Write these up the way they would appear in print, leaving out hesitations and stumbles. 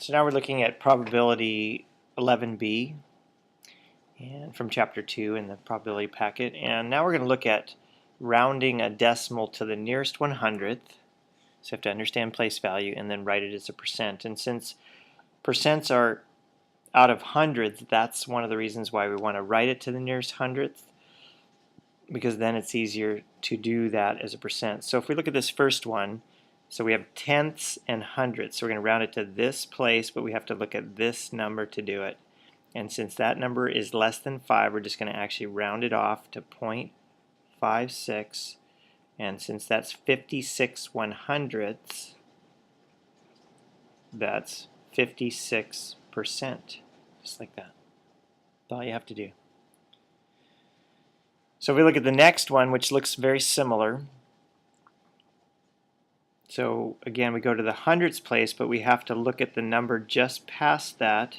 So now we're looking at probability 11B and from chapter 2 in the probability packet, and now we're going to look at rounding a decimal to the nearest 100th. So you have to understand place value and then write it as a percent. And since percents are out of hundreds, that's one of the reasons why we want to write it to the nearest hundredth, because then it's easier to do that as a percent. So if we look at this first one, so we have tenths and hundredths. So we're going to round it to this place, but we have to look at this number to do it. And since that number is less than 5, we're just going to actually round it off to 0.56. And since that's 56 100ths, that's 56%. Just like that. That's all you have to do. So if we look at the next one, which looks very similar. So again, we go to the hundredths place, but we have to look at the number just past that.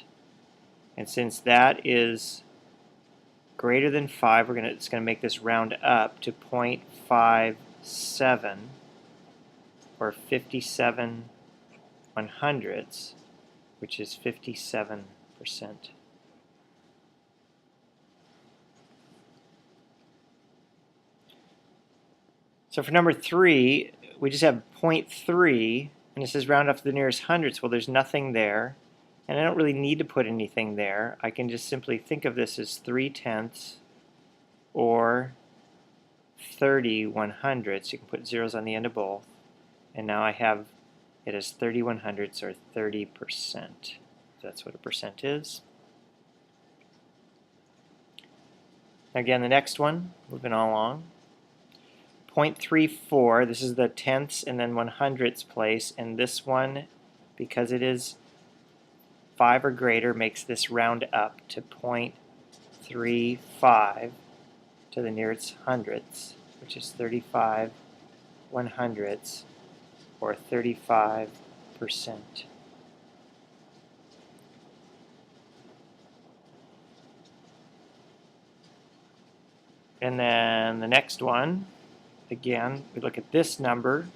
And since that is greater than 5, it's going to make this round up to 0.57 or 57 100ths, which is 57%. So for number 3, we just have 0.3, and it says round up to the nearest hundredths. Well, there's nothing there, and I don't really need to put anything there. I can just simply think of this as 3/10 or 30 100ths. You can put zeros on the end of both, and now I have it as 30 100ths or 30%. That's what a percent is. Again, the next one, moving on along. 0.34, this is the tenths and then 100ths place, and this one, because it is 5 or greater, makes this round up to 0.35 to the nearest hundredths, which is 35 100ths or 35%. And then the next one, again, we look at this number,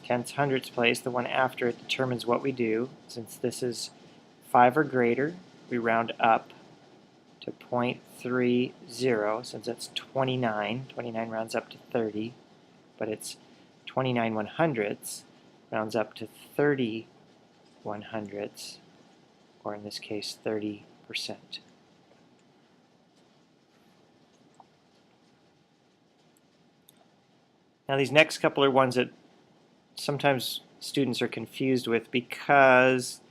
tenths, hundredths place, the one after it determines what we do. Since this is 5 or greater, we round up to 0.30, since that's 29. 29 rounds up to 30, but it's 29 100ths, rounds up to 30 100ths, or in this case 30%. Now these next couple are ones that sometimes students are confused with because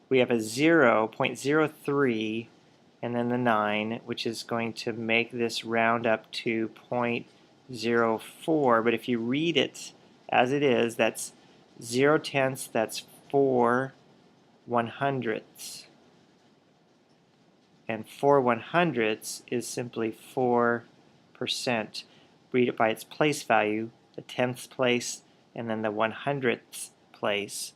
we have a 0.03 and then the 9, which is going to make this round up to 0.04. But if you read it as it is, that's 0/10, that's 4 100ths. And 4 100ths is simply 4%. Read it by its place value, the tenths place, and then the 100ths place,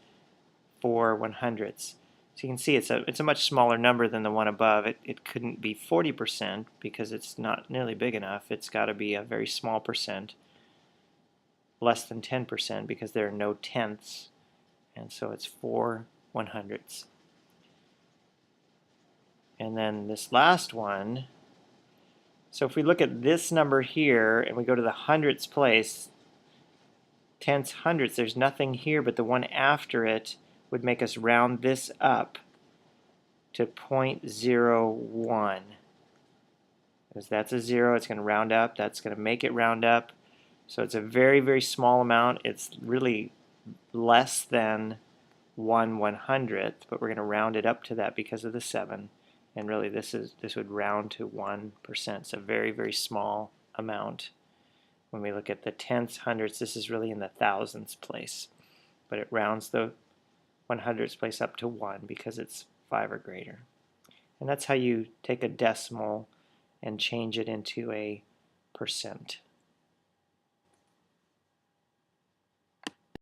4 100ths. So you can see it's a much smaller number than the one above. It couldn't be 40% because it's not nearly big enough. It's got to be a very small percent, less than 10%, because there are no tenths, and so it's 4 100ths. And then this last one, so if we look at this number here and we go to the hundredths place, tenths, hundredths, there's nothing here, but the one after it would make us round this up to 0.01. Because that's a 0, it's going to round up, that's going to make it round up. So it's a very, very small amount. It's really less than 1 100th, but we're going to round it up to that because of the 7. And really this would round to 1%. It's a very, very small amount. When we look at the tenths, hundredths, this is really in the thousands place. But it rounds the 100ths place up to 1 because it's 5 or greater. And that's how you take a decimal and change it into a percent.